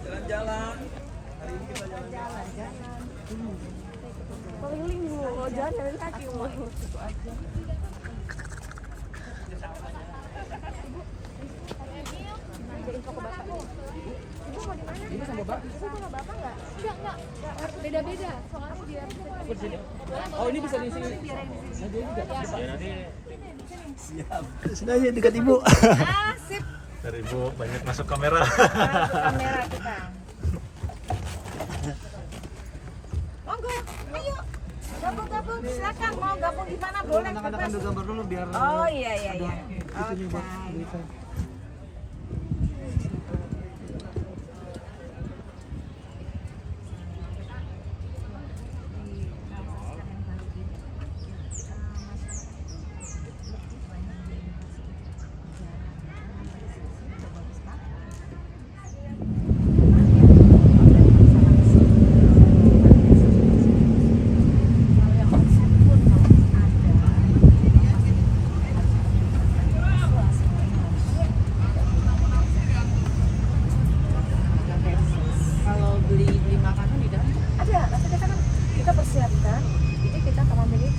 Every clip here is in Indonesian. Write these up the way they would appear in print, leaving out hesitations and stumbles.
Jalan-jalan. Hari ini kita jalan-jalan. Keliling Bu, oh jalan dari kaki Bu. Itu aja. Ada info ke Bapak. Ibu mau di mana? Ini sama Bapak? Ibu sama Bapak enggak? Enggak. Beda-beda. Soalnya biar Aku di sini. Oh, ini bisa di sini. Nah, dia juga. Ya nanti Siap. Sudah aja dekat Ibu. sip. dari Ibu banyak masuk kamera. Kamera kita. Monggo, ayo. Gabung, silakan mau gabung di mana boleh. Anak-anak ambil gambar dulu biar. Oh iya. Itu nih buat berita. Persiapkan, jadi kita akan memilih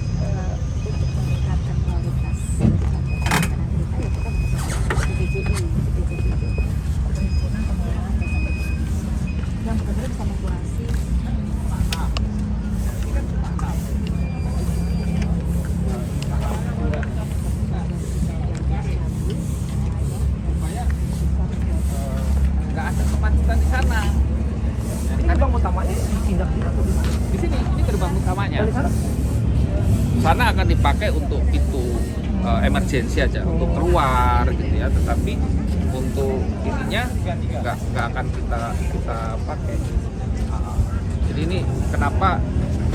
untuk meningkatkan kualitas makanan kita ya kita bisa BJI yang benar-benar bisa mengkurasi Nggak ada kemacetan di sana. Ini gerbang utamanya pindah Di sini, ini gerbang utamanya. dari sana. Sana akan dipakai untuk pintu emergensi aja, untuk keluar gitu ya. Tetapi untuk ininya nggak akan kita pakai. Jadi ini kenapa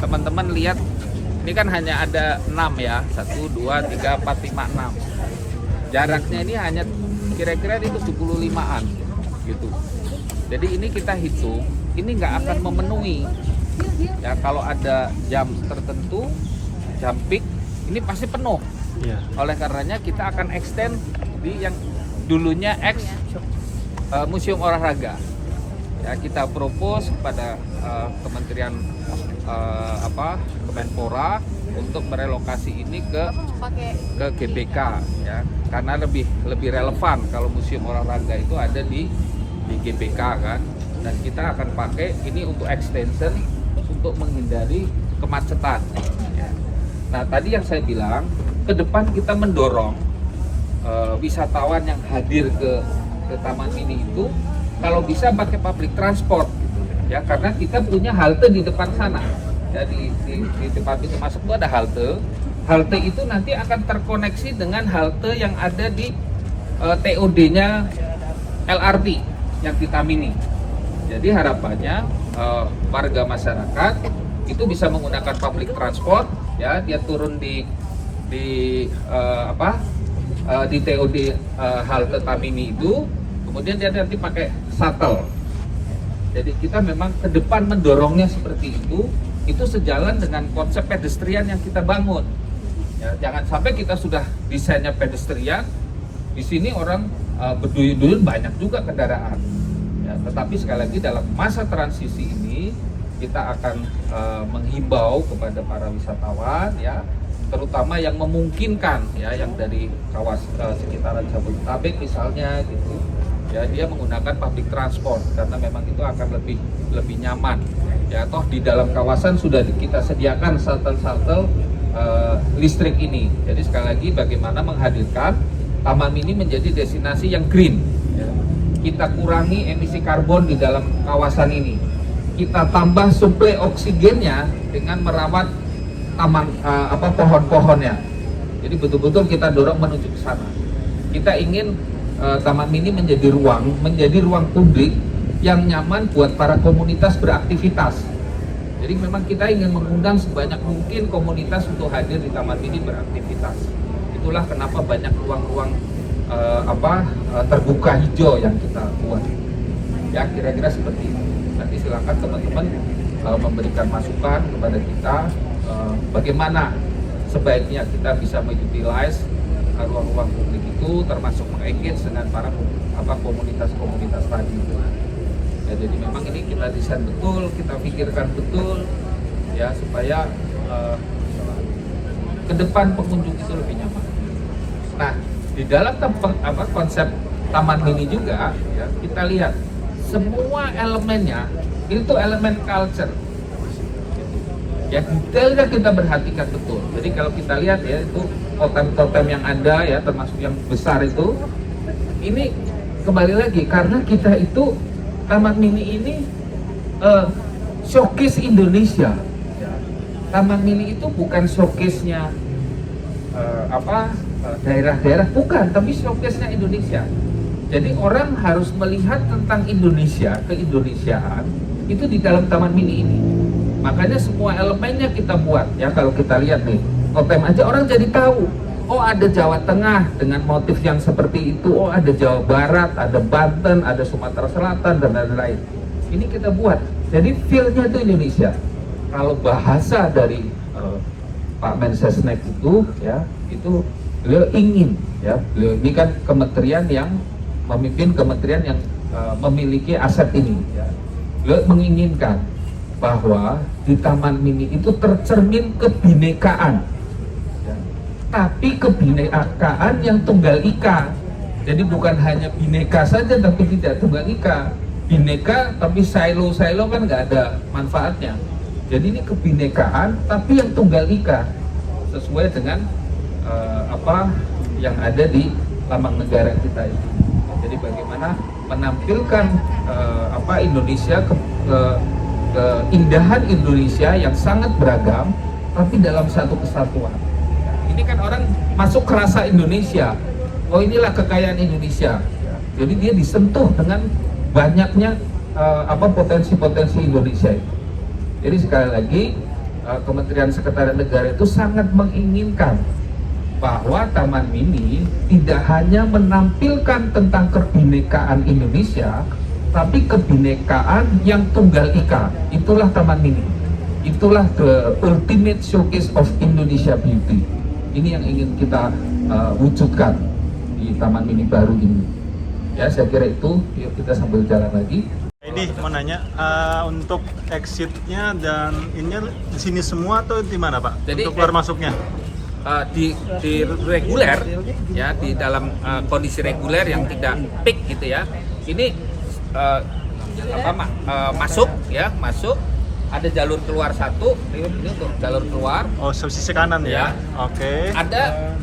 teman-teman lihat ini kan hanya ada 6 ya, 1, 2, 3, 4, 5, 6. Jaraknya ini hanya kira-kira itu 75-an gitu. Jadi ini kita hitung, ini nggak akan memenuhi. Ya kalau ada jam tertentu, jam peak, ini pasti penuh. Iya. Oleh karenanya kita akan extend di yang dulunya Museum Olahraga. Ya kita propose kepada Kementerian Kemenpora untuk merelokasi ini ke GBK ya, karena lebih relevan kalau Museum Olahraga itu ada di GBK kan, dan kita akan pakai ini untuk extension untuk menghindari kemacetan ya. Nah tadi yang saya bilang ke depan kita mendorong wisatawan yang hadir ke Taman Mini itu kalau bisa pakai public transport gitu, ya karena kita punya halte di depan sana ya, di depan pintu masuk itu ada halte itu nanti akan terkoneksi dengan halte yang ada di TOD-nya LRT yang di Tamini. Jadi harapannya warga masyarakat itu bisa menggunakan public transport ya, dia turun di TOD halte Tamini itu, kemudian dia nanti pakai shuttle. Jadi kita memang ke depan mendorongnya seperti itu itu sejalan dengan konsep pedestrian yang kita bangun. Ya, jangan sampai kita sudah desainnya pedestrian, di sini orang berduyun-duyun banyak juga kendaraan. Ya, tetapi sekali lagi dalam masa transisi ini kita akan menghimbau kepada para wisatawan, ya, terutama yang memungkinkan, ya, yang dari sekitaran Jabodetabek misalnya, gitu. Ya, dia menggunakan public transport karena memang itu akan lebih nyaman. Ya, toh di dalam kawasan sudah kita sediakan shuttle-shuttle listrik ini. Jadi sekali lagi bagaimana menghadirkan Taman Mini menjadi destinasi yang green. Ya. Kita kurangi emisi karbon di dalam kawasan ini. Kita tambah suplai oksigennya dengan merawat pohon-pohonnya. Jadi betul-betul kita dorong menuju ke sana. Kita ingin Taman Mini menjadi ruang publik yang nyaman buat para komunitas beraktivitas. Jadi memang kita ingin mengundang sebanyak mungkin komunitas untuk hadir di Taman Mini beraktivitas. Itulah kenapa banyak ruang-ruang terbuka hijau yang kita buat. Ya, kira-kira seperti itu. Nanti silakan teman-teman memberikan masukan kepada kita bagaimana sebaiknya kita bisa mengutilize ruang-ruang publik itu, termasuk mengengage dengan para komunitas-komunitas tadi. Ya, jadi memang ini kita desain betul, kita pikirkan betul, ya, supaya ke depan pengunjung itu lebih nyaman. Nah, di dalam konsep Taman Mini juga, ya, kita lihat semua elemennya itu elemen culture. Ya, detailnya kita perhatikan betul. Jadi kalau kita lihat, ya, itu totem-totem yang ada, ya, termasuk yang besar itu, ini kembali lagi karena kita itu Taman Mini ini showcase Indonesia. Taman Mini itu bukan showcase-nya daerah-daerah, bukan, tapi showcase-nya Indonesia. Jadi orang harus melihat tentang Indonesia, keindonesiaan itu di dalam Taman Mini ini. Makanya semua elemennya kita buat, ya. Kalau kita lihat nih, totem aja orang jadi tahu. Oh, ada Jawa Tengah dengan motif yang seperti itu. Oh, ada Jawa Barat, ada Banten, ada Sumatera Selatan, dan lain-lain. Ini kita buat. Jadi feel-nya itu Indonesia. Kalau bahasa dari Pak Mensesnek itu, ya, itu beliau ingin, ya, beliau ini kan kementerian yang memimpin kementerian yang memiliki aset ini. Ya. Beliau menginginkan bahwa di Taman Mini itu tercermin kebinekaan. Tapi kebinekaan yang tunggal ika. Jadi bukan hanya bineka saja tapi tidak tunggal ika. Bineka tapi silo-silo kan nggak ada manfaatnya. Jadi ini kebinekaan tapi yang tunggal ika, sesuai dengan yang ada di lambang negara kita ini. Jadi bagaimana menampilkan Indonesia keindahan Indonesia yang sangat beragam tapi dalam satu kesatuan. Ini kan orang masuk kerasa Indonesia. Oh, inilah kekayaan Indonesia. Jadi dia disentuh dengan banyaknya potensi-potensi Indonesia itu. Jadi sekali lagi Kementerian Sekretariat Negara itu sangat menginginkan bahwa Taman Mini tidak hanya menampilkan tentang kebinekaan Indonesia, tapi kebinekaan yang tunggal ika. Itulah Taman Mini. Itulah the ultimate showcase of Indonesia beauty. Ini yang ingin kita wujudkan di Taman Mini baru ini. Ya, saya kira itu. Yuk kita sambil jalan lagi. Ini mau nanya untuk exitnya dan ini di sini semua atau di mana, Pak? Jadi, untuk keluar masuknya? Di reguler, ya, di dalam kondisi reguler yang tidak peak gitu ya. Ini masuk, ya, masuk. Ada jalur keluar satu, ini untuk jalur keluar. Oh, sisi kanan ya? Oke. Ada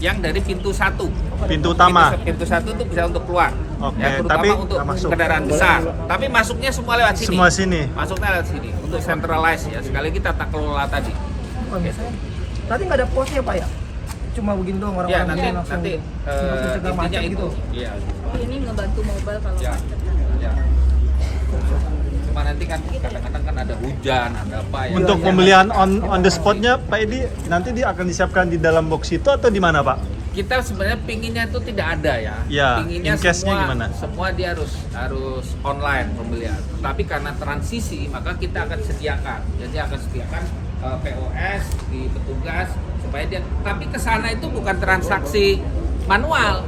yang dari pintu satu. Pintu utama. Pintu satu itu bisa untuk keluar. Oke, Ya, terutama tapi untuk masuk. kendaraan besar. Tapi masuknya semua lewat sini. Semua sini. Masuknya lewat sini untuk centralize, ya. Sekali lagi tata kelola tadi. Oke. Nanti nggak ada posnya, Pak, ya? Cuma begini doang Ya, orang-orang nanti ini langsung intinya macet itu. gitu. Iya. Ini ngebantu mobile kalau Ya. macet. Ya. Cuma nanti kan kadang-kadang kan ada hujan, ada apa ya. Untuk pembelian on the spotnya, Pak Edi, nanti dia akan disiapkan di dalam box itu atau di mana, Pak? kita sebenarnya pinginnya itu tidak ada ya. Ya, Pinginnya in case-nya gimana? semua dia harus online pembelian. Tapi karena transisi maka kita akan sediakan. Jadi akan sediakan POS di petugas supaya dia. Tapi kesana itu bukan transaksi manual,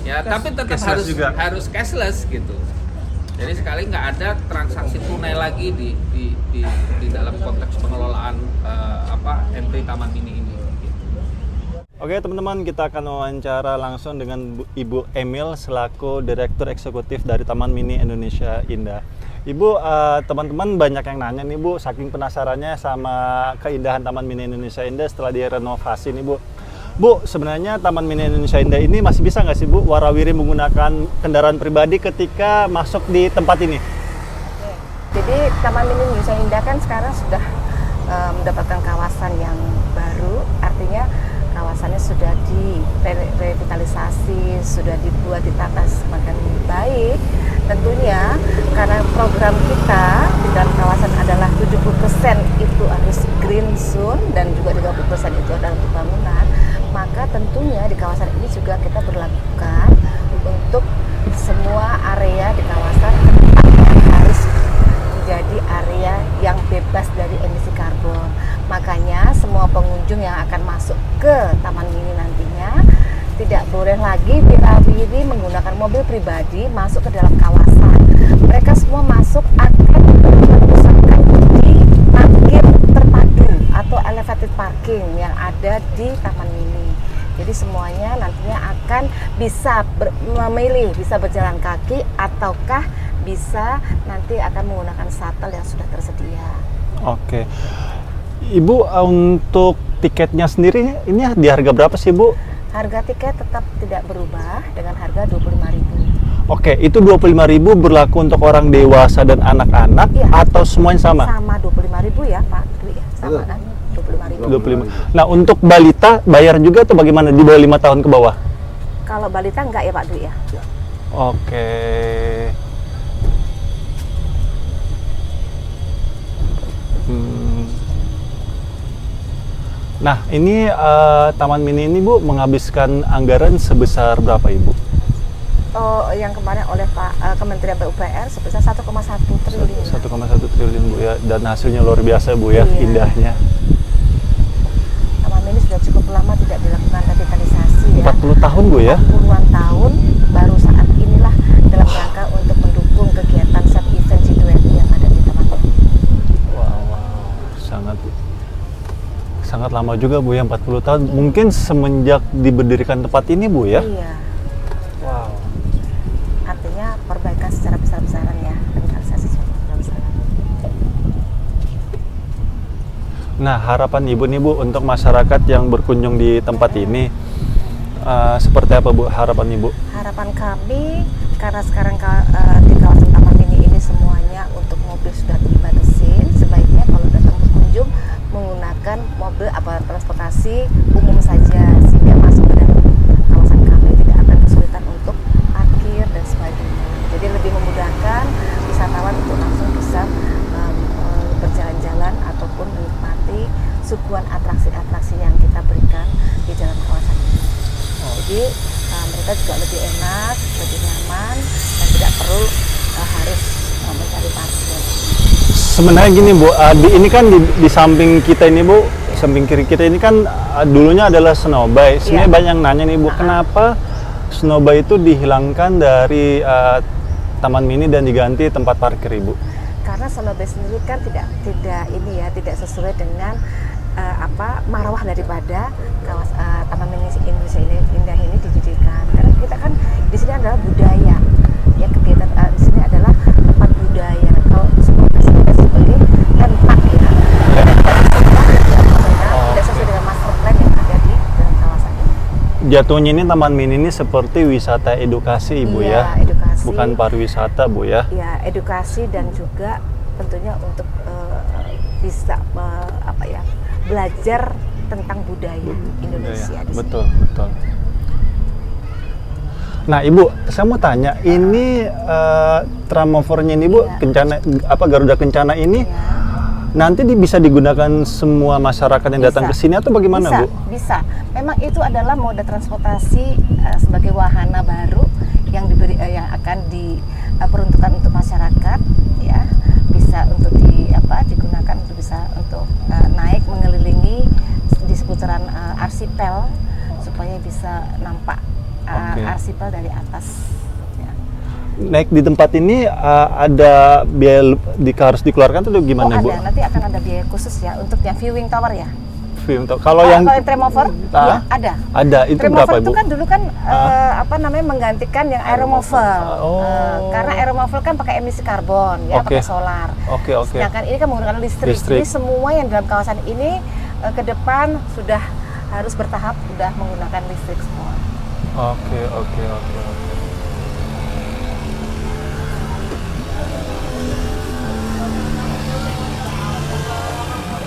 ya. Tapi tetap Cashless juga. harus cashless gitu. Jadi sekali nggak ada transaksi tunai lagi di dalam konteks pengelolaan entry Taman Mini ini. Oke teman-teman, kita akan wawancara langsung dengan Ibu Emil selaku Direktur Eksekutif dari Taman Mini Indonesia Indah. Ibu, teman-teman banyak yang nanya nih Bu, saking penasarannya sama keindahan Taman Mini Indonesia Indah setelah direnovasi nih Bu. Bu, sebenarnya Taman Mini Indonesia Indah ini masih bisa nggak sih Bu warawiri menggunakan kendaraan pribadi ketika masuk di tempat ini? Jadi Taman Mini Indonesia Indah kan sekarang sudah mendapatkan kawasan yang baru, artinya kawasannya sudah direvitalisasi, sudah dibuat ditata semakin baik. Tentunya karena program kita di dalam kawasan adalah 70% itu harus green zone dan juga 30% itu adalah untuk bangunan, maka tentunya di kawasan ini juga kita berlakukan untuk semua area di kawasan harus menjadi area yang bebas dari emisi karbon. Makanya semua pengunjung yang akan masuk ke Taman Mini nantinya tidak boleh lagi diawiri menggunakan mobil pribadi masuk ke dalam kawasan. Mereka semua masuk akan berpusatkan di parkir terpadu atau elevated parking yang ada di Taman Mini. Jadi semuanya nantinya akan bisa memilih, bisa berjalan kaki ataukah bisa nanti akan menggunakan shuttle yang sudah tersedia. Oke. Ibu, untuk tiketnya sendiri ini di harga berapa sih Bu? Harga tiket tetap tidak berubah dengan harga 25.000. Oke, itu 25.000 berlaku untuk orang dewasa dan anak-anak Iya. atau semuanya sama? Sama 25.000 ya Pak Dwi ya, sama kan 25.000. 25. Nah, untuk balita bayar juga atau bagaimana di bawah 5 tahun ke bawah? Kalau balita enggak ya Pak Dwi ya? Oke. Nah, ini Taman Mini ini Bu menghabiskan anggaran sebesar berapa Ibu? Oh, yang kemarin oleh Pak Kementerian PUPR sebesar 1,1 triliun. 1,1 triliun Bu ya, dan hasilnya luar biasa Bu ya, Iya. indahnya. Taman Mini sudah cukup lama tidak dilakukan revitalisasi ya. 40 tahun Bu ya? Puluhan tahun, baru saat inilah dalam rangka untuk mendukung kegiatan set event G20 yang ada di Taman Mini. Wow, sangat lama juga Bu ya, 40 tahun. Mungkin semenjak diberdirikan tempat ini Bu ya? Iya. Wow. Artinya perbaikan secara besar-besaran ya, revitalisasi secara besar-besaran. Nah, harapan Ibu nih Bu untuk masyarakat yang berkunjung di tempat ini seperti apa Bu harapan Ibu? Harapan kami karena sekarang di kawasan Taman Mini ini semuanya untuk mobil sudah dibatasin, sebaiknya kalau datang berkunjung menggunakan mobil transportasi umum saja sehingga masuk ke dalam kawasan kami tidak akan kesulitan untuk parkir dan sebagainya. Jadi lebih memudahkan wisatawan untuk langsung bisa berjalan-jalan ataupun menikmati suguhan atraksi-atraksi yang kita berikan di dalam kawasan ini. Jadi mereka juga lebih enak, lebih nyaman dan tidak perlu harus mencari parkir. Sebenarnya gini Bu, ini kan di samping kita ini Bu, samping kiri kita ini kan dulunya adalah Snowbay. Sebenarnya banyak yang nanya nih Bu, kenapa Snowbay itu dihilangkan dari Taman Mini dan diganti tempat parkir Ibu? Karena Snowbay sendiri kan tidak tidak sesuai dengan marwah daripada Taman Mini Indonesia Indah ini didirikan. Karena kita kan di sini adalah budaya, ya kegiatan di sini adalah tempat budaya. Kalau Snowbay sebagai tempat ya, tidak sesuai dengan master plan yang ada di dalam kawasan ini. Jatuhnya ini Taman Mini ini seperti wisata edukasi Ibu Iya, ya, edukasi. bukan pariwisata Bu ya. Ya, edukasi dan juga tentunya untuk bisa belajar tentang budaya Indonesia di sini. Betul. Nah Ibu, saya mau tanya, ini tram movernya ini Bu, Iya. Garuda Kencana ini nanti bisa digunakan semua masyarakat yang datang ke sini atau bagaimana, bisa, Bu? Bisa. Memang itu adalah moda transportasi sebagai wahana baru yang yang akan diperuntukkan untuk masyarakat, ya. Bisa untuk digunakan untuk naik mengelilingi di seputaran arsipel supaya bisa nampak arsipel dari atas. Naik di tempat ini ada biaya harus dikeluarkan atau gimana, Bu? Ada, nanti akan ada biaya khusus ya untuk yang viewing tower ya. Viewing tower. Kalau yang Tremover, ya ada. Ada, itu Tremover berapa, itu Bu? kan dulu kan menggantikan yang aeromovel. Karena aeromovel kan pakai emisi karbon, ya, pakai solar. Oke. Sedangkan ini kan menggunakan listrik. Jadi semua yang dalam kawasan ini ke depan sudah harus bertahap sudah menggunakan listrik semua. Oke.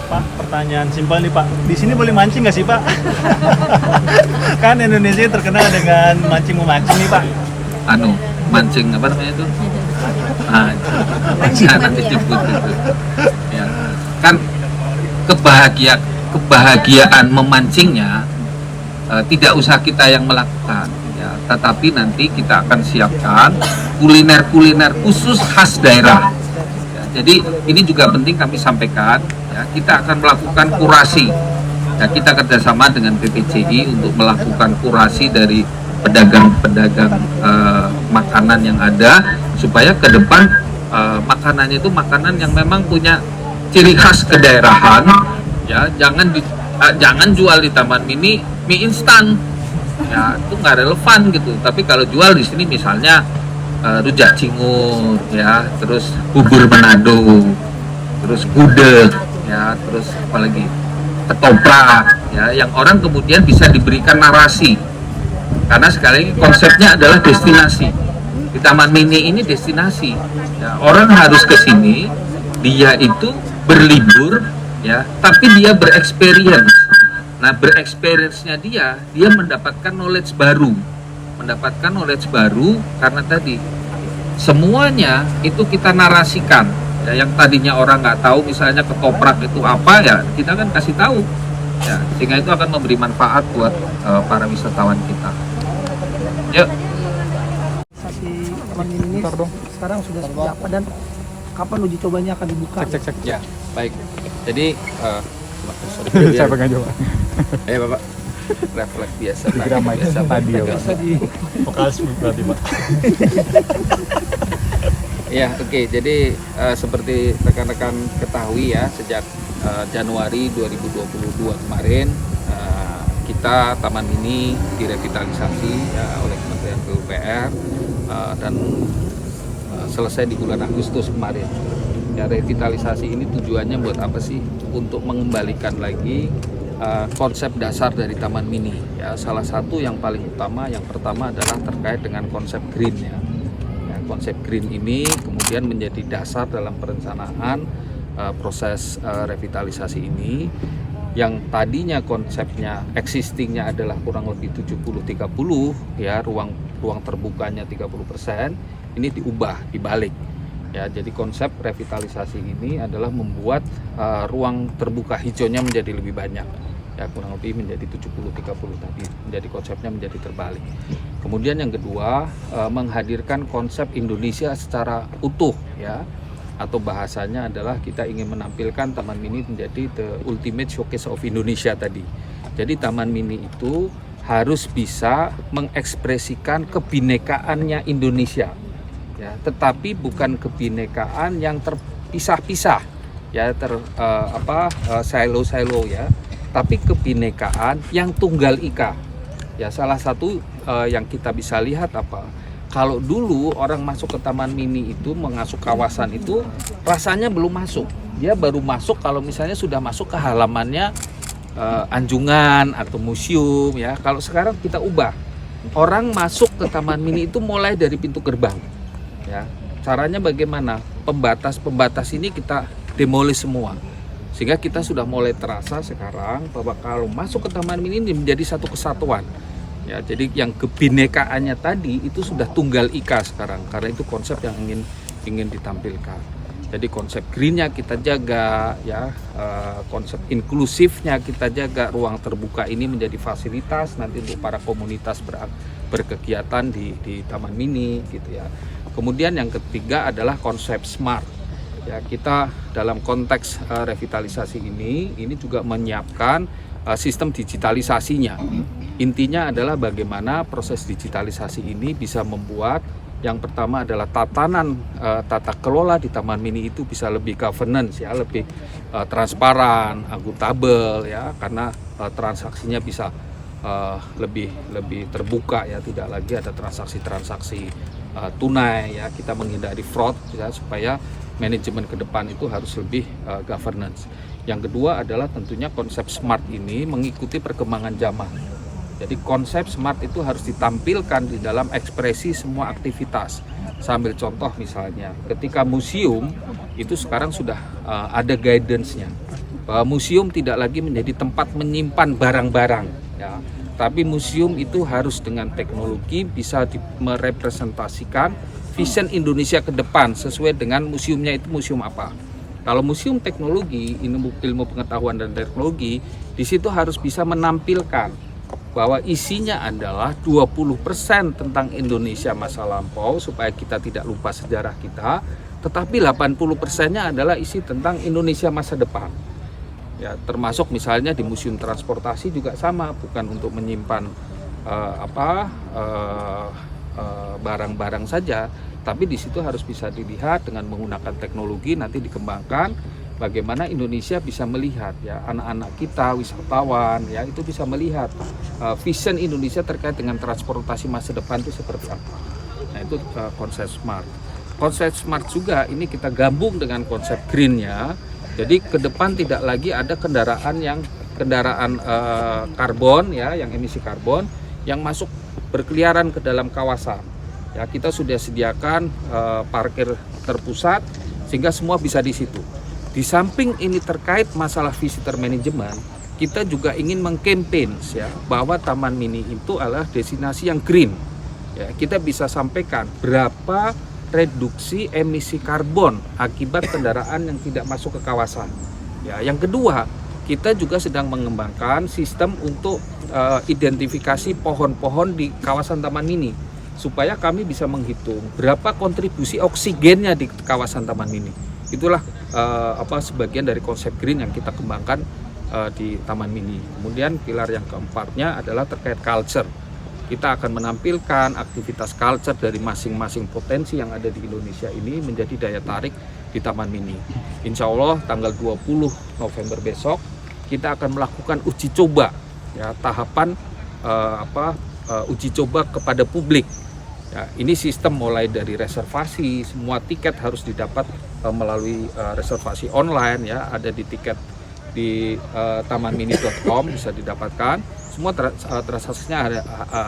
Pak, pertanyaan simpel nih Pak. Di sini boleh mancing nggak sih Pak? Kan Indonesia terkenal dengan mancing-memancing nih Pak. Mancing apa namanya itu? Nanti jemput itu. Ya. Kan kebahagiaan memancingnya tidak usah kita yang melakukan, ya. Tetapi nanti kita akan siapkan kuliner khusus khas daerah. Jadi ini juga penting kami sampaikan, ya, kita akan melakukan kurasi. Ya, kita kerjasama dengan PPCI untuk melakukan kurasi dari pedagang-pedagang makanan yang ada, supaya ke depan makanannya itu makanan yang memang punya ciri khas kedaerahan. Ya, jangan jual di Taman Mini mie instan. Ya, itu nggak relevan gitu. Tapi kalau jual di sini misalnya rujak cingur, ya, terus bubur Manado, terus gudeg, ya, terus apalagi ketoprak, ya, yang orang kemudian bisa diberikan narasi, karena sekali lagi konsepnya adalah destinasi. Di Taman Mini ini destinasi, ya, orang harus ke sini, dia itu berlibur, ya, tapi dia berexperience. Nah, berexperience-nya dia mendapatkan knowledge baru. Karena tadi semuanya itu kita narasikan, ya, yang tadinya orang nggak tahu misalnya ketoprak itu apa, ya kita kan kasih tahu, ya, sehingga itu akan memberi manfaat buat para wisatawan kita. Yuk. Taman Mini ini sekarang sudah seperti apa dan kapan uji cobanya akan dibuka? Cek. Ya, baik. Jadi Saya pegang coba. Bapak, refleks biasa tadi ya Pak. Vokalis berarti Pak. Ya, oke. Jadi seperti rekan-rekan ketahui ya, sejak Januari 2022 kemarin kita Taman Mini direvitalisasi ya, oleh Kementerian PUPR dan selesai di bulan Agustus kemarin. Ya, revitalisasi ini tujuannya buat apa sih? Untuk mengembalikan lagi konsep dasar dari Taman Mini. Ya, salah satu yang paling utama, yang pertama adalah terkait dengan konsep green ya. Konsep green ini kemudian menjadi dasar dalam perencanaan proses revitalisasi ini, yang tadinya konsepnya existingnya adalah kurang lebih 70-30 ya, ruang terbukanya 30%, ini diubah, dibalik. Ya, jadi konsep revitalisasi ini adalah membuat ruang terbuka hijaunya menjadi lebih banyak. Ya, kurang lebih menjadi 70-30 tadi. Menjadi konsepnya menjadi terbalik. Kemudian yang kedua, menghadirkan konsep Indonesia secara utuh ya. Atau bahasanya adalah kita ingin menampilkan Taman Mini menjadi the ultimate showcase of Indonesia tadi. Jadi Taman Mini itu harus bisa mengekspresikan kebinekaannya Indonesia. Ya, tetapi bukan kebinekaan yang terpisah-pisah ya, silo-silo ya, tapi kebinekaan yang tunggal ika. Ya, salah satu yang kita bisa lihat apa? Kalau dulu orang masuk ke Taman Mini itu, masuk kawasan itu rasanya belum masuk. Dia baru masuk kalau misalnya sudah masuk ke halamannya anjungan atau museum ya. Kalau sekarang kita ubah. Orang masuk ke Taman Mini itu mulai dari pintu gerbang. Ya, caranya bagaimana? Pembatas ini kita demolish semua, sehingga kita sudah mulai terasa sekarang bahwa kalau masuk ke Taman Mini ini menjadi satu kesatuan. Ya, jadi yang kebinekaannya tadi itu sudah tunggal ika sekarang, karena itu konsep yang ingin ditampilkan. Jadi konsep greennya kita jaga, ya, konsep inklusifnya kita jaga, ruang terbuka ini menjadi fasilitas nanti untuk para komunitas berkegiatan di Taman Mini, gitu ya. Kemudian yang ketiga adalah konsep smart. Ya, kita dalam konteks revitalisasi ini juga menyiapkan sistem digitalisasinya. Intinya adalah bagaimana proses digitalisasi ini bisa membuat yang pertama adalah tata kelola di Taman Mini itu bisa lebih governance, ya, lebih transparan, akuntabel, ya, karena transaksinya bisa lebih terbuka, ya, tidak lagi ada transaksi tunai, ya, kita menghindari fraud, ya, supaya manajemen ke depan itu harus lebih governance. Yang kedua adalah tentunya konsep smart ini mengikuti perkembangan zaman. Jadi konsep smart itu harus ditampilkan di dalam ekspresi semua aktivitas. Sambil contoh misalnya, ketika museum itu sekarang sudah ada guidance-nya. Bahwa museum tidak lagi menjadi tempat menyimpan barang-barang, ya. Tapi museum itu harus dengan teknologi bisa merepresentasikan vision Indonesia ke depan sesuai dengan museumnya itu museum apa. Kalau museum teknologi, ilmu pengetahuan dan teknologi, di situ harus bisa menampilkan bahwa isinya adalah 20% tentang Indonesia masa lampau supaya kita tidak lupa sejarah kita, tetapi 80%-nya adalah isi tentang Indonesia masa depan. Ya, termasuk misalnya di Museum Transportasi juga sama, bukan untuk menyimpan barang-barang saja, tapi di situ harus bisa dilihat dengan menggunakan teknologi, nanti dikembangkan bagaimana Indonesia bisa melihat, ya, anak-anak kita, wisatawan, ya, itu bisa melihat vision Indonesia terkait dengan transportasi masa depan itu seperti apa. Nah, itu konsep smart. Konsep smart juga ini kita gabung dengan konsep green-nya. Jadi ke depan tidak lagi ada kendaraan karbon, ya, yang emisi karbon yang masuk berkeliaran ke dalam kawasan. Ya, kita sudah sediakan parkir terpusat sehingga semua bisa di situ. Di samping ini terkait masalah visitor management, kita juga ingin mengkampanye, ya, bahwa Taman Mini itu adalah destinasi yang green. Ya, kita bisa sampaikan berapa reduksi emisi karbon akibat kendaraan yang tidak masuk ke kawasan. Ya, yang kedua, kita juga sedang mengembangkan sistem untuk identifikasi pohon-pohon di kawasan Taman Mini supaya kami bisa menghitung berapa kontribusi oksigennya di kawasan Taman Mini. Itulah sebagian dari konsep green yang kita kembangkan di Taman Mini. Kemudian pilar yang keempatnya adalah terkait culture. Kita akan menampilkan aktivitas culture dari masing-masing potensi yang ada di Indonesia ini menjadi daya tarik di Taman Mini. Insya Allah tanggal 20 November besok kita akan melakukan uji coba, ya, tahapan uji coba kepada publik. Ya, ini sistem mulai dari reservasi, semua tiket harus didapat melalui reservasi online, ya, ada di tiket di tamanmini.com bisa didapatkan. Semua transaksinya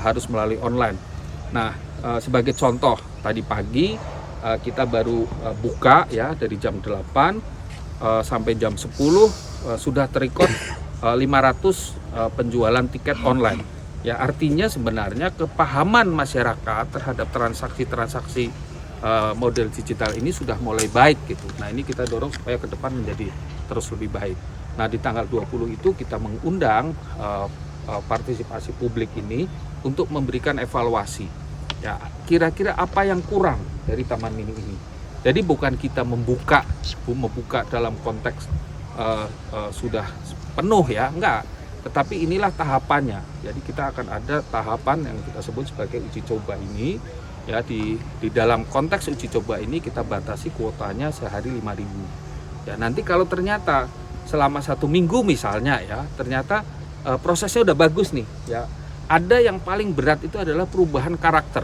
harus melalui online. Nah, sebagai contoh, tadi pagi kita baru buka, ya, dari jam 8 sampai jam 10 sudah terrecord 500 penjualan tiket online. Ya, artinya sebenarnya kepahaman masyarakat terhadap transaksi-transaksi model digital ini sudah mulai baik, gitu. Nah, ini kita dorong supaya ke depan menjadi terus lebih baik. Nah, di tanggal 20 itu kita mengundang partisipasi publik ini untuk memberikan evaluasi. Ya, kira-kira apa yang kurang dari Taman Mini ini. Jadi bukan kita membuka dalam konteks sudah penuh, ya, enggak. Tetapi inilah tahapannya. Jadi kita akan ada tahapan yang kita sebut sebagai uji coba ini. Ya, di dalam konteks uji coba ini kita batasi kuotanya sehari 5.000. Ya, nanti kalau ternyata selama 1 minggu misalnya, ya, ternyata prosesnya udah bagus nih, ya. Ada yang paling berat itu adalah perubahan karakter.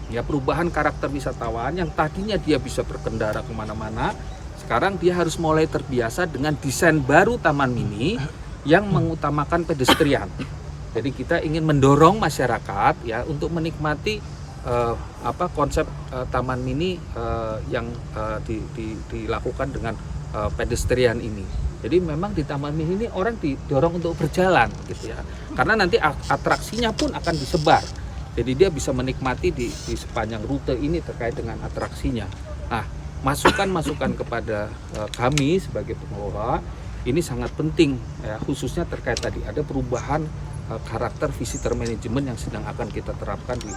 Ya, perubahan karakter wisatawan yang tadinya dia bisa berkendara kemana-mana, sekarang dia harus mulai terbiasa dengan desain baru Taman Mini yang mengutamakan pedestrian. Jadi kita ingin mendorong masyarakat, ya, untuk menikmati konsep Taman Mini yang dilakukan dengan pedestrian ini. Jadi memang di Taman Mini ini orang didorong untuk berjalan, gitu, ya. Karena nanti atraksinya pun akan disebar. Jadi dia bisa menikmati di sepanjang rute ini terkait dengan atraksinya. Nah, masukan-masukan kepada kami sebagai pengelola ini sangat penting ya, khususnya terkait tadi ada perubahan karakter visitor management yang sedang akan kita terapkan di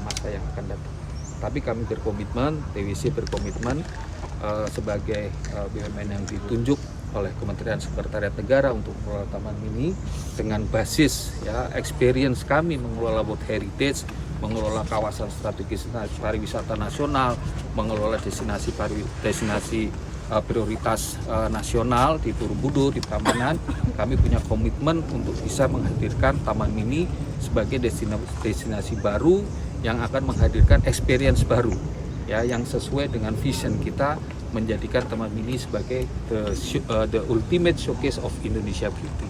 masa yang akan datang. Tapi kami berkomitmen, TWC berkomitmen sebagai BUMN yang ditunjuk oleh Kementerian Sekretariat Negara untuk mengelola Taman Mini dengan basis ya experience kami mengelola World Heritage, mengelola kawasan strategis pariwisata nasional, mengelola destinasi prioritas nasional di Borobudur, di Prambanan. Kami punya komitmen untuk bisa menghadirkan Taman Mini sebagai destinasi baru yang akan menghadirkan experience baru ya, yang sesuai dengan vision kita menjadikan Taman Mini sebagai the ultimate showcase of Indonesia beauty.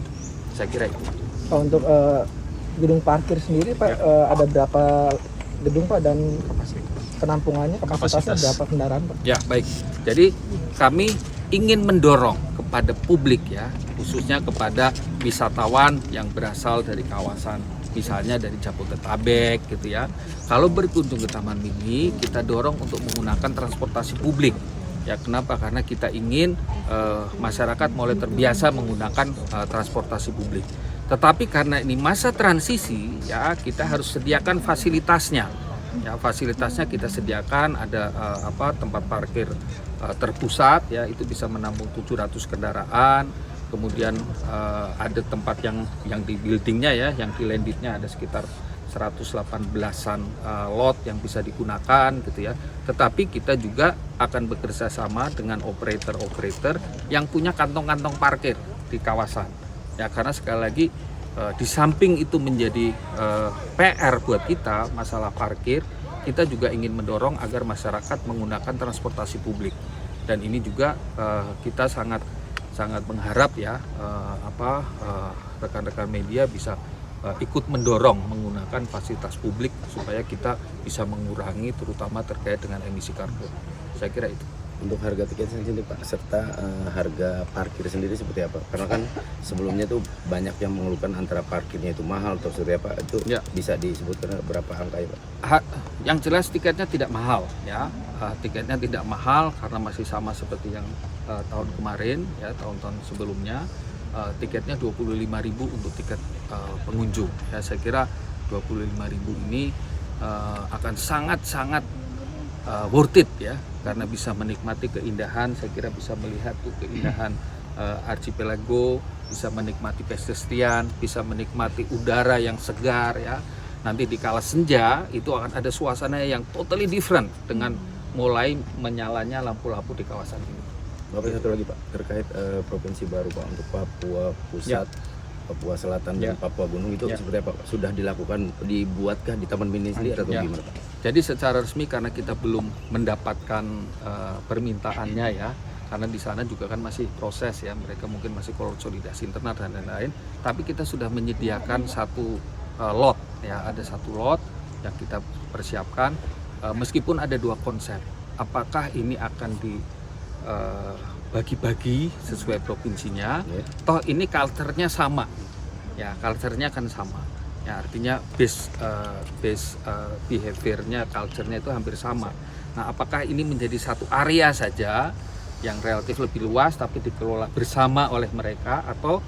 Saya kira itu. Pak, untuk gedung parkir sendiri Pak, ada berapa gedung Pak, dan penampungannya kapasitasnya berapa kendaraan Pak? Ya baik, jadi kami ingin mendorong kepada publik ya, khususnya kepada wisatawan yang berasal dari kawasan misalnya dari Jabodetabek gitu ya. Kalau berkunjung ke Taman Mini, kita dorong untuk menggunakan transportasi publik. Ya kenapa? Karena kita ingin masyarakat mulai terbiasa menggunakan transportasi publik. Tetapi karena ini masa transisi ya, kita harus sediakan fasilitasnya. Ya, fasilitasnya kita sediakan ada tempat parkir terpusat ya, itu bisa menampung 700 kendaraan. Kemudian ada tempat yang di buildingnya ya, yang di landingnya ada sekitar 118-an lot yang bisa digunakan gitu ya. Tetapi kita juga akan bekerja sama dengan operator-operator yang punya kantong-kantong parkir di kawasan. Ya karena sekali lagi di samping itu menjadi PR buat kita masalah parkir, kita juga ingin mendorong agar masyarakat menggunakan transportasi publik. Dan ini juga kita sangat mengharap ya rekan-rekan media bisa ikut mendorong menggunakan fasilitas publik supaya kita bisa mengurangi terutama terkait dengan emisi karbon. Saya kira itu. Untuk harga tiket sendiri Pak, serta harga parkir sendiri seperti apa? Karena kan sebelumnya tuh banyak yang mengeluhkan antara parkirnya itu mahal atau seperti apa, itu ya. Bisa disebutkan berapa angka ya Pak? Yang jelas tiketnya tidak mahal ya, tiketnya tidak mahal karena masih sama seperti yang tahun kemarin ya, tahun-tahun sebelumnya. Tiketnya 25.000 untuk tiket pengunjung ya, saya kira 25.000 ini akan sangat worth it ya, karena bisa menikmati keindahan. Saya kira bisa melihat tuh keindahan archipelago, bisa menikmati pedestrian, bisa menikmati udara yang segar ya. Nanti di kala senja itu akan ada suasana yang totally different dengan mulai menyalanya lampu-lampu di kawasan ini. Bapak satu lagi Pak, terkait provinsi baru Pak, untuk Papua Pusat, Papua Selatan dan Papua Gunung itu seperti apa Pak? Sudah dilakukan, dibuatkah di Taman Mini sendiri atau gimana Pak? Jadi secara resmi karena kita belum mendapatkan permintaannya ya, karena di sana juga kan masih proses ya, mereka mungkin masih konsolidasi internal dan lain-lain. Tapi kita sudah menyediakan satu lot ya, ada satu lot yang kita persiapkan. Meskipun ada dua konsep, apakah ini akan bagi-bagi sesuai provinsinya, toh ini culture-nya sama ya, culture-nya kan sama ya, artinya base behavior-nya, culture-nya itu hampir sama. Nah apakah ini menjadi satu area saja yang relatif lebih luas tapi dikelola bersama oleh mereka atau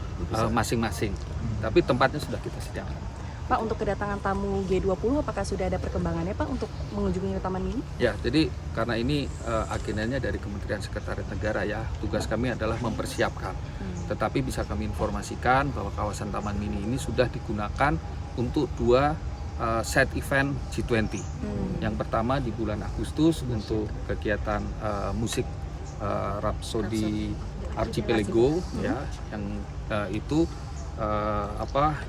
masing-masing, tapi tempatnya sudah kita sediakan. Pak, untuk kedatangan tamu G20 apakah sudah ada perkembangannya Pak untuk mengunjungi Taman Mini? Ya, jadi karena ini agendanya dari Kementerian Sekretariat Negara ya, tugas kami adalah mempersiapkan. Tetapi bisa kami informasikan bahwa kawasan Taman Mini ini sudah digunakan untuk dua set event G20. Yang pertama di bulan Agustus untuk kegiatan musik Rhapsody Archipelago ya, yang itu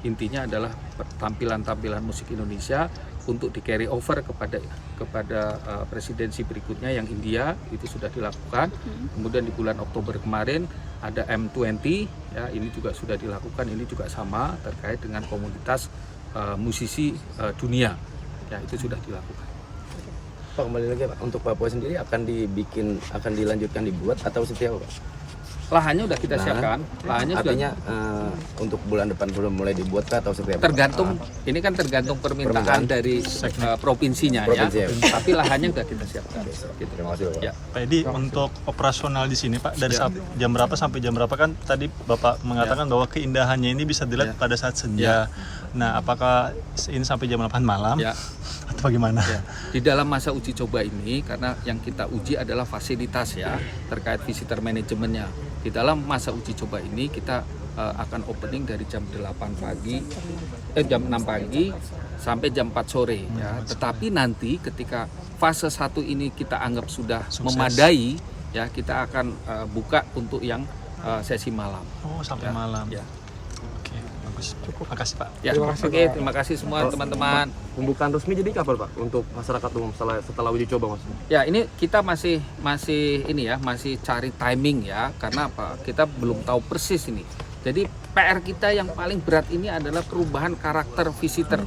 intinya adalah tampilan-tampilan musik Indonesia untuk di carry over kepada presidensi berikutnya yang India, itu sudah dilakukan. Kemudian di bulan Oktober kemarin ada M20 ya, ini juga sudah dilakukan, ini juga sama terkait dengan komunitas musisi dunia ya, itu sudah dilakukan. Pak, kembali lagi Pak, untuk Papua sendiri akan dilanjutkan dibuat atau seperti apa Pak? Lahannya udah kita siapkan. Lahannya Artinya untuk bulan depan belum mulai dibuat kah atau seperti apa? tergantung ini kan tergantung permintaan dari provinsinya Provinsi, ya. ya. Tapi lahannya udah kita siapkan. Gitu. Terima kasih Bapak. Ya. Pak Edi, untuk operasional di sini Pak dari jam berapa sampai jam berapa, kan tadi Bapak mengatakan bahwa keindahannya ini bisa dilihat pada saat senja. Nah, apakah ini sampai jam 8 malam Ya. atau bagaimana? Ya. Di dalam masa uji coba ini, karena yang kita uji adalah fasilitas ya, terkait visitor manajemennya. Di dalam masa uji coba ini kita akan opening dari jam 8 pagi, jam 6 pagi sampai jam 4 sore ya. Tetapi nanti ketika fase 1 ini kita anggap sudah memadai ya, kita akan buka untuk yang sesi malam. Oh, sampai malam. Ya. Oke, bagus. Cukup. Makasih Pak. Ya. Terima kasih, Oke, Pak. terima kasih semua teman-teman. Pembukaan resmi jadi kapan Pak untuk masyarakat umum setelah uji coba Mas? Ya, ini kita masih cari timing ya, karena apa? Kita belum tahu persis ini. Jadi PR kita yang paling berat ini adalah perubahan karakter visitor.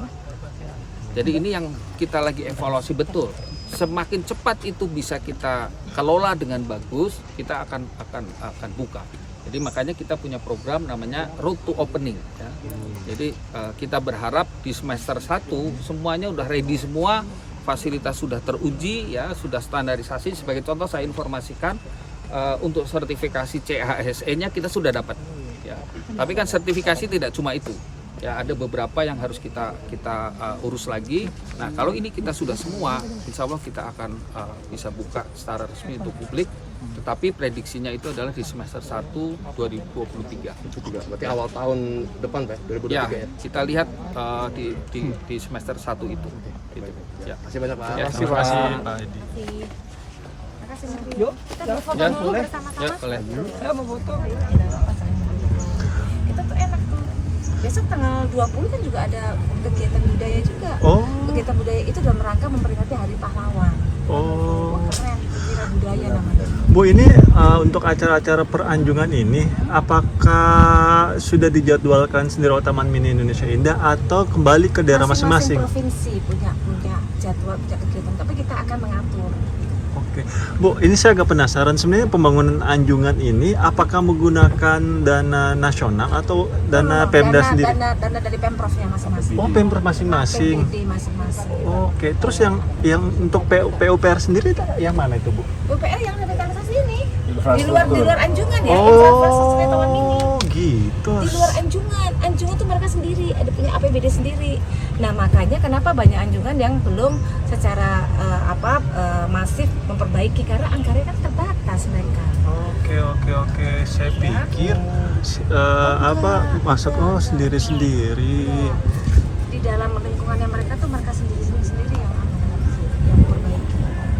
Jadi ini yang kita lagi evaluasi betul. Semakin cepat itu bisa kita kelola dengan bagus, kita akan buka. Jadi makanya kita punya program namanya Road to Opening ya. Jadi kita berharap di semester 1 semuanya udah ready semua, fasilitas sudah teruji ya, sudah standarisasi. Sebagai contoh saya informasikan untuk sertifikasi CHSE-nya kita sudah dapat ya. Tapi kan sertifikasi tidak cuma itu. Ya, ada beberapa yang harus kita urus lagi. Nah, kalau ini kita sudah semua, insya Allah kita akan bisa buka secara resmi untuk publik. Tetapi prediksinya itu adalah di semester 1 2023. Berarti awal tahun depan Pak, 2023 Ya, ya? kita lihat di semester 1 itu. Gitu. Ya. Masih banyak Pak. Ya, Terima kasih Pak Edi. Makasih. Yuk, Kita berfoto Ya, dulu boleh. bersama-sama. Ya, boleh. saya mau foto. Itu tuh enak tuh. Besok tanggal 20 kan juga ada kegiatan budaya juga. Oh. Kegiatan budaya itu dalam rangka memperingati Hari Pahlawan. Oh. Keren, Wira Budaya namanya. Bu, ini untuk acara-acara peranjungan ini apakah sudah dijadwalkan sendiri oleh Taman Mini Indonesia Indah atau kembali ke daerah masing-masing? Provinsi punya jadwal, punya kegiatan, tapi kita akan mengatur. Oke, Bu, ini saya agak penasaran sebenarnya pembangunan anjungan ini apakah menggunakan dana nasional atau dana Pemda sendiri? Dana dari Pemprovnya masing-masing. Oh, Pemprov masing-masing. PPD masing-masing. Oke, terus yang untuk PUPR sendiri yang mana itu, Bu? UPR yang revitalisasi ini di luar anjungan ya, Oh, infrastruktur Taman Mini. gitu. Di luar anjungan tuh mereka sendiri ada punya APBD sendiri. Nah, makanya kenapa banyak anjungan yang belum secara masif memperbaiki karena anggarannya kan terbatas mereka. Oke. Saya pikir masuk sendiri-sendiri. Di dalam lingkungannya mereka tuh mereka sendiri yang memperbaiki.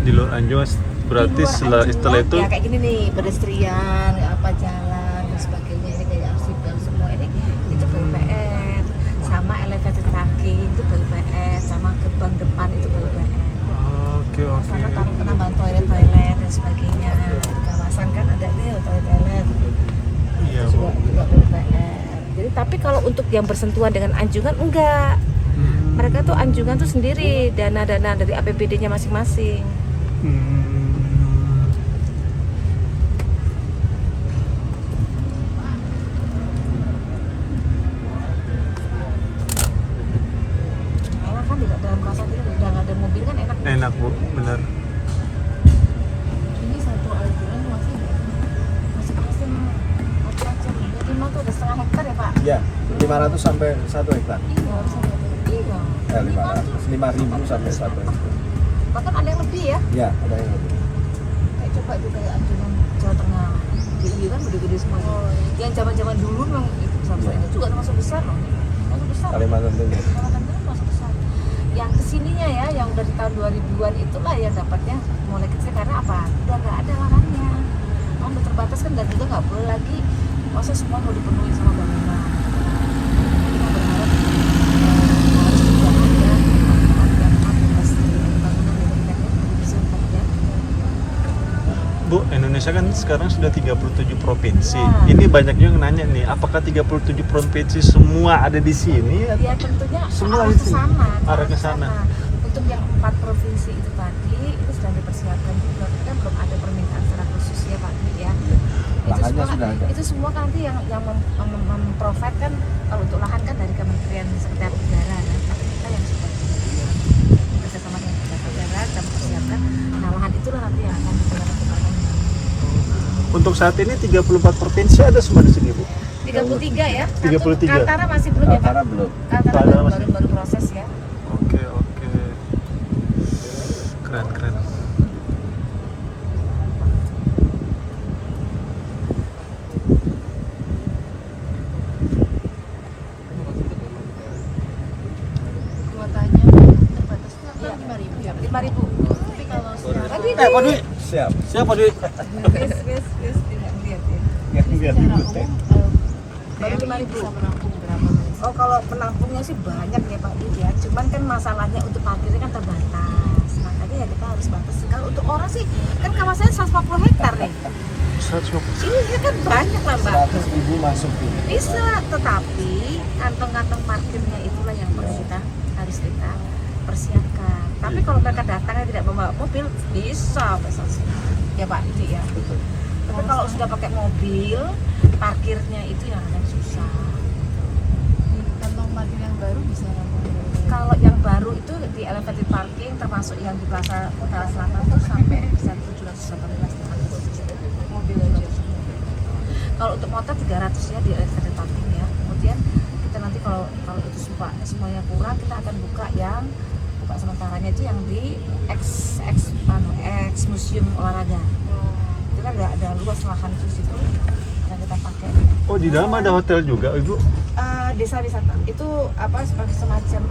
Di luar anjungan berarti Di luar setelah anjungan, itu ya kayak gini nih, pedestrian, jalan dan sebagainya, ini kayak arsipel semua ini itu PUPR, sama elevated parking itu PUPR, sama gerbang depan itu PUPR. Oke. Karena penambahan toilet dan sebagainya di kawasan kan ada nih toilet. Iya, Itu Bu. juga PUPR. Jadi tapi kalau untuk yang bersentuhan dengan anjungan enggak. Mereka tuh anjungan tuh sendiri, dana-dana dari APBD-nya masing-masing. Enak kan tidak dalam kawasan itu udah nggak ada mobil kan enak. Enak, Bu, benar. Ini satu anjungan masing-masing macam-macam. Jadi mah tuh ada setengah hektar ya Pak? Ya, 500 sampai 1 hektar. Iya. 5.000 sampai 1 hektar. Bahkan ada yang lebih ya. Ya, ada yang lebih. Kayak coba juga kayak anjungan Jawa Tengah. Di kan gede-gede semua. Yang zaman-zaman dulu memang itu besar-besar. Ini juga termasuk besar loh. Termasuk besar. Kalimantan Timur. Kalimantan Timur termasuk besar. Yang kesininya ya, yang dari tahun 2000-an itulah yang dapatnya mulai kecil karena apa? Udah nggak ada lahannya. Udah terbatas kan dan juga nggak boleh lagi. Masa semua mau dipenuhi sama bangunan. Kita berharap harus juga ada yang atas bangunan yang mereka bisa ya. Bu, Indonesia kan sekarang sudah 37 provinsi. Ya. Ini banyak juga yang nanya nih, apakah 37 provinsi semua ada di sini? Ya tentunya Semua arah di ke sini. sana. Arah ke sana. Untuk yang 4 provinsi itu tadi itu sedang dipersiapkan juga. Kita belum ada permintaan secara khusus ya Pak ya. Lahannya sudah ada. Itu semua kan nanti yang memprovide kan, kalau untuk lahan kan dari Kementerian Sekretariat Negara kan. Kita yang sudah bekerjasama dengan Sekretariat Negara dan persiapkan. Nah, lahan itulah nanti yang akan kita lakukan. Untuk saat ini 34 provinsi ada semua di sini, Bu. 33 ya. 33. Kaltara masih belum ya, Pak? Kaltara belum. Kaltara baru proses ya. Oke. Keren. Kuotanya terbatas itu 5.000 ya? 5.000. Tapi kalau sekarang Pak Dwi. Siap. Siapa Dwi? Wes tidak melihat ya. Lihat di bute. Baru 5.000 bisa menampung berapa? Oh, kalau penampungnya sih banyak ya Pak Dwi ya. Cuman kan masalahnya untuk parkirnya kan terbatas. Makanya ya kita harus batasi. Kalau untuk orang sih kan kawasannya 140 hektar nih. 150. Ini kan banyak lah Mbak. 100.000 masuk ini. Bisa, tetapi kantong-kantong parkirnya itulah yang harus kita persiapkan. Tapi kalau mereka datangnya tidak membawa mobil, bisa ya Pak Dwi ya. Betul. Tapi kalau sudah pakai mobil, parkirnya itu yang akan susah. Kantong parkir yang baru bisa Kalau yang baru itu di elevated parking, termasuk yang di Plaza Utara Selatan itu sampai bisa 718 mobil aja. Kalau untuk motor 300 ya di elevated parking ya. Kemudian kita nanti kalau itu semuanya kurang, kita akan buka sementaranya itu yang di ex museum olahraga. Itu kan ada luas lahan di situ yang kita pakai. Oh, di dalam ada hotel juga, Ibu? Desa wisata itu semacam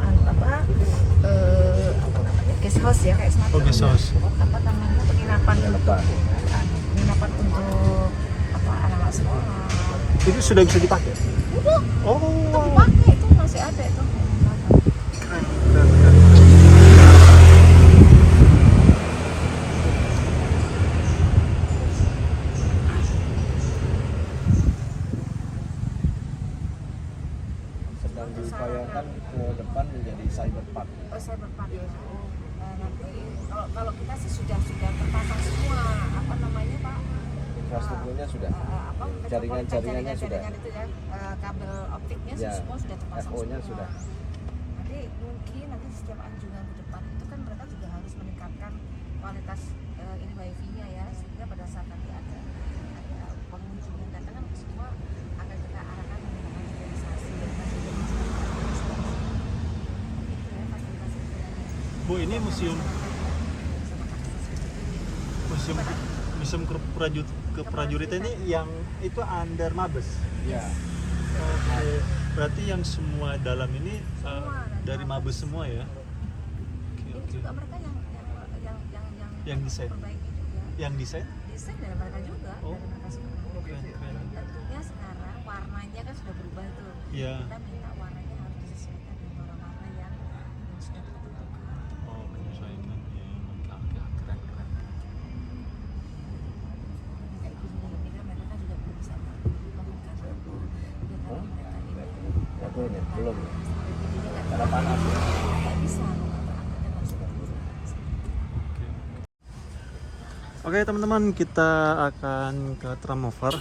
guest house ya, kayak semacam Guest house. penginapan untuk anak-anak sekolah. Itu sudah bisa dipakai? Udah, Oh, itu dipakai, itu masih ada itu. keren. Sedang diupayakan ke depan menjadi cyberpark. Oh, cyberpark ya. Nanti kalau kita sih sudah terpasang semua Pak. Infrastrukturnya sudah. Jaringan-jaringannya sudah. Jaringan itu ya, kabel optiknya Ya, semua sudah terpasang. FO-nya semua. sudah. Nanti setiap anjungan ke depan itu kan mereka juga harus meningkatkan kualitas wifi-nya ya, sehingga pada saat nanti ada pengunjung yang datang kan semua akan kita arahkan menggunakan digitalisasi dan itu ya fasilitas. Bu, ini museum keprajuritan ini yang itu under Mabes. Ya. Oke. Berarti yang semua dalam ini dari Mabes semua ya? Ini juga mereka Yang desain. perbaiki juga. Yang desain? Desain dari mereka juga, Oh. dari mereka semua. Keren. Tentunya sekarang warnanya kan sudah berubah tuh. Iya. Kita minta warnanya harus disesuaikan dengan warna-warna yang sudah kita tentukan. Oh, penyesuaian. Oke, keren. Kayak gini kan mereka kan juga belum bisa melakukan kegiatan mereka ini. Itu ini belum. Karena Karena panas ya. nggak bisa angkatnya harus seperti itu. Oke teman-teman, kita akan ke Tramover.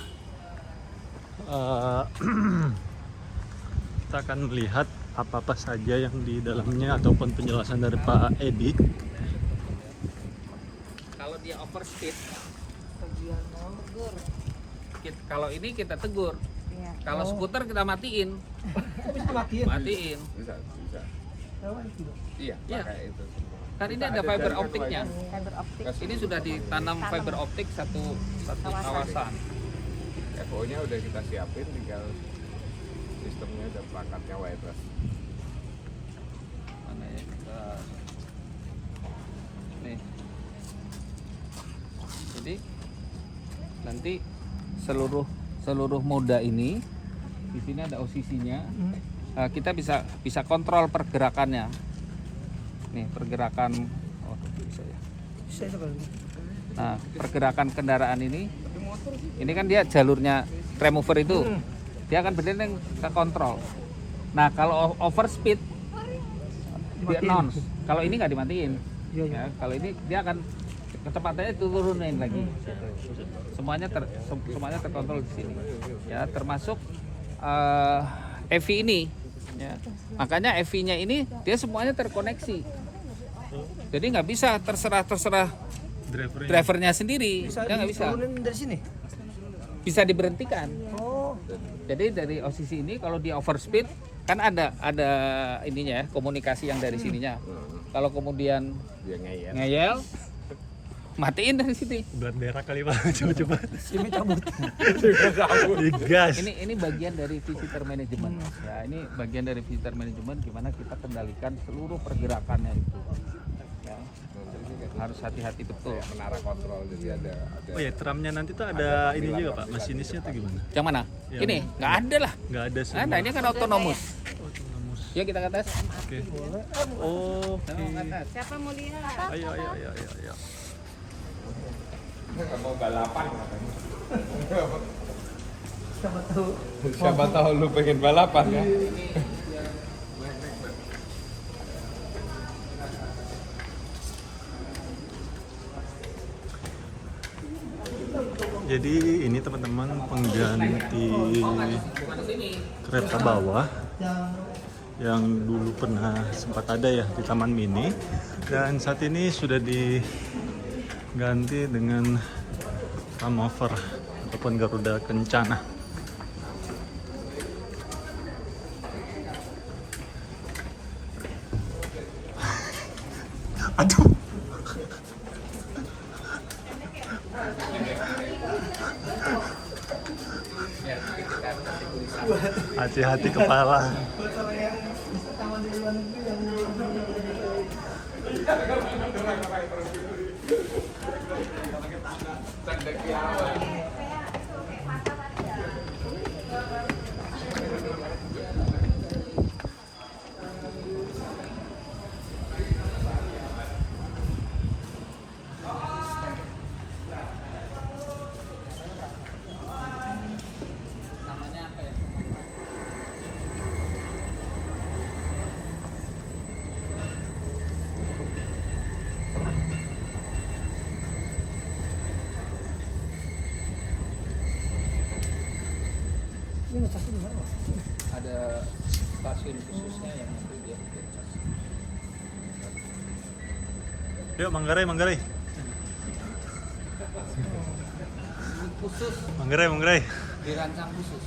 Kita akan melihat apa-apa saja yang di dalamnya ataupun penjelasan dari Pak Edi. Kalau dia overspeed, kalau ini kita tegur. Iya. Kalau skuter kita matiin. Bisa matiin. Matiin. Bisa. Iya, Iya. pakai itu. Kan ini ada fiber optiknya. Fiber optik. Ini sudah ditanam fiber optik satu kawasan. FO-nya udah kita siapin, tinggal sistemnya dan perangkatnya wireless. Mana ya? Nih. Jadi nanti seluruh moda ini di sini ada OCC-nya. Kita bisa kontrol pergerakannya. Nih pergerakan, bisa ya. Nah pergerakan kendaraan ini kan dia jalurnya remover itu, dia akan berdiri ke kontrol. Nah kalau overspeed di announce, kalau ini nggak dimatiin. Ya, kalau ini dia akan kecepatannya turunin lagi. Semuanya semuanya terkontrol di sini. Ya, termasuk EV ini. Ya. Makanya EV-nya ini dia semuanya terkoneksi. Jadi nggak bisa terserah drivernya sendiri. Dia nggak bisa. Dari sini. Bisa diberhentikan. Jadi dari OCC ini kalau dia overspeed kan ada ininya ya, komunikasi yang dari sininya. Kalau kemudian dia ngeyel, matiin dari sini. Berat berak kali Pak, coba. Ini cabut. Digas. Ini bagian dari visitor management. Ya, ini bagian dari visitor management gimana kita kendalikan seluruh pergerakannya itu. Ya. Harus hati-hati betul. Menara kontrol jadi ada. Oh ya, tramnya nanti tuh ada ini juga Pak, masinisnya tuh gimana? Yang mana? Yang- Ini nggak ada lah. Nggak ada semua. Ada, ini kan otonomus. Otonomus. Ya kita ke atas. Oke. Oke. Siapa mau lihat? Ayo. Kita mau balapan katanya. Siapa tahu lu pengen balapan ya. Jadi ini teman-teman pengganti kereta bawah yang dulu pernah sempat ada ya di Taman Mini, dan saat ini sudah diganti dengan Ramover ataupun Garuda Kencana. Aduh. Hati-hati kepala. Ada stasiun khususnya yang nanti dia ngecas. Yuk Manggarai. Khusus Manggarai. dirancang khusus.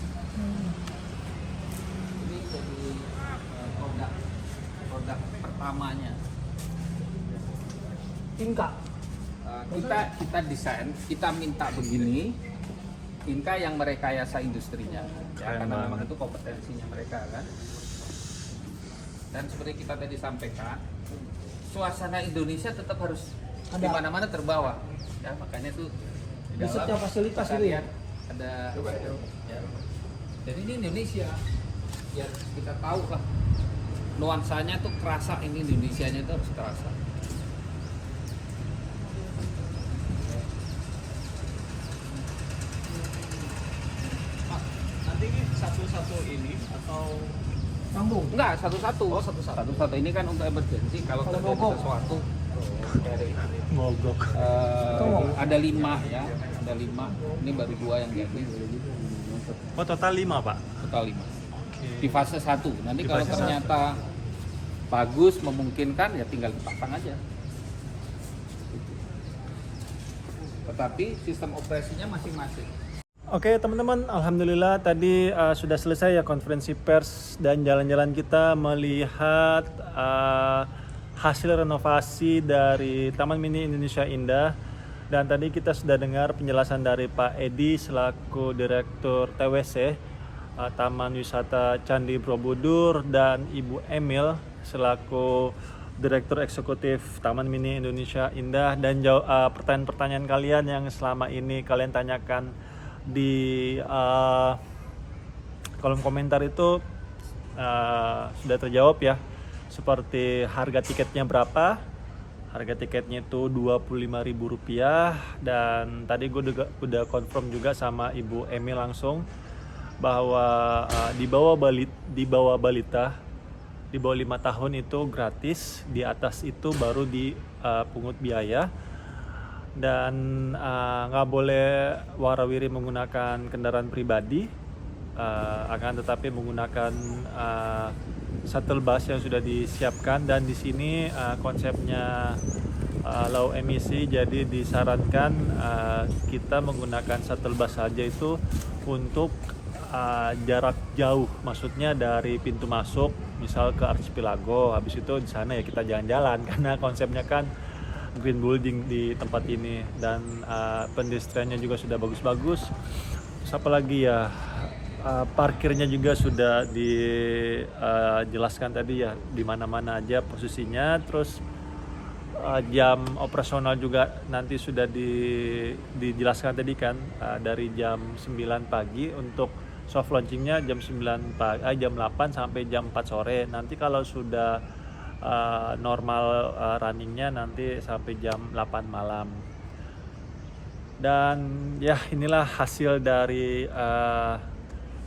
Ini jadi produk pertamanya. Inka. Kita desain, kita minta begini. Inka yang merekayasa industrinya, ya, Keren karena memang banget. itu kompetensinya mereka kan. Dan seperti kita tadi sampaikan, suasana Indonesia tetap harus di mana-mana terbawa. Ya, makanya itu Di setiap fasilitas kita itu ya? lihat ada. Ya. Jadi ini Indonesia, ya kita tahu lah nuansanya tuh kerasa, ini Indonesianya itu harus terasa. Nanti ini satu-satu ini atau Sambung. Enggak, satu-satu. Oh, satu-satu. Satu-satu ini kan untuk emergency kalau Kalau terjadi mogok. sesuatu. mogok? Ada 5 ya, ada 5. Ini baru 2 yang jadi. Oh total 5 Pak. Total 5. Oke. Di fase 1. Nanti Di kalau fase ternyata bagus, memungkinkan ya tinggal dipasang aja. Tetapi sistem operasinya masing-masing. Oke teman-teman, alhamdulillah tadi sudah selesai ya konferensi pers dan jalan-jalan kita melihat hasil renovasi dari Taman Mini Indonesia Indah. Dan tadi kita sudah dengar penjelasan dari Pak Edi selaku Direktur TWC Taman Wisata Candi Borobudur, dan Ibu Emil selaku Direktur Eksekutif Taman Mini Indonesia Indah, dan pertanyaan-pertanyaan kalian yang selama ini kalian tanyakan di kolom komentar itu sudah terjawab ya, seperti harga tiketnya berapa. Harga tiketnya itu Rp25.000, dan tadi gue udah confirm juga sama Ibu Emil langsung bahwa di bawah balita di bawah 5 tahun itu gratis, di atas itu baru dipungut biaya. dan nggak boleh warawiri menggunakan kendaraan pribadi, akan tetapi menggunakan shuttle bus yang sudah disiapkan. Dan di sini konsepnya low emisi, jadi disarankan kita menggunakan shuttle bus saja itu untuk jarak jauh, maksudnya dari pintu masuk misal ke Archipelago, habis itu di sana ya kita jalan-jalan karena konsepnya kan green building di tempat ini, dan pendestriannya juga sudah bagus-bagus. Terus apalagi ya, parkirnya juga sudah dijelaskan tadi ya, di mana-mana aja posisinya. Terus jam operasional juga nanti sudah dijelaskan tadi kan, dari jam 9 pagi untuk soft launchingnya jam 8 sampai jam 4 sore. Nanti kalau sudah normal runningnya nanti sampai jam 8 malam. Dan ya inilah hasil dari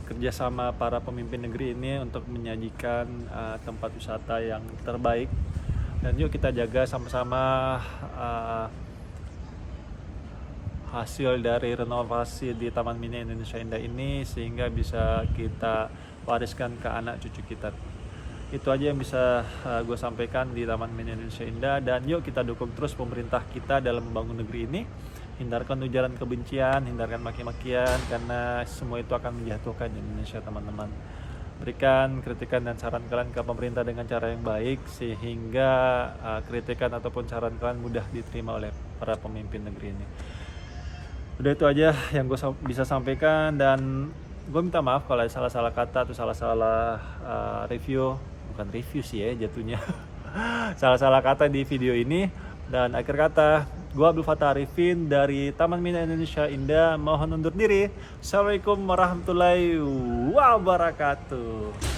kerjasama para pemimpin negeri ini untuk menyajikan tempat wisata yang terbaik. Dan yuk kita jaga sama-sama hasil dari renovasi di Taman Mini Indonesia Indah ini, sehingga bisa kita wariskan ke anak cucu kita. Itu aja yang bisa gue sampaikan di Taman Mini Indonesia Indah. Dan yuk kita dukung terus pemerintah kita dalam membangun negeri ini. Hindarkan ujaran kebencian, hindarkan maki-makian, karena semua itu akan menjatuhkan Indonesia, teman-teman. Berikan kritikan dan saran kalian ke pemerintah dengan cara yang baik, sehingga kritikan ataupun saran kalian mudah diterima oleh para pemimpin negeri ini. Udah itu aja yang gue bisa sampaikan, dan gue minta maaf kalau ada salah-salah kata atau salah-salah review. Bukan review sih ya jatuhnya. Salah-salah kata di video ini. Dan akhir kata, gue Abdul Fattah Arifin dari Taman Mini Indonesia Indah mohon undur diri. Assalamualaikum warahmatullahi wabarakatuh.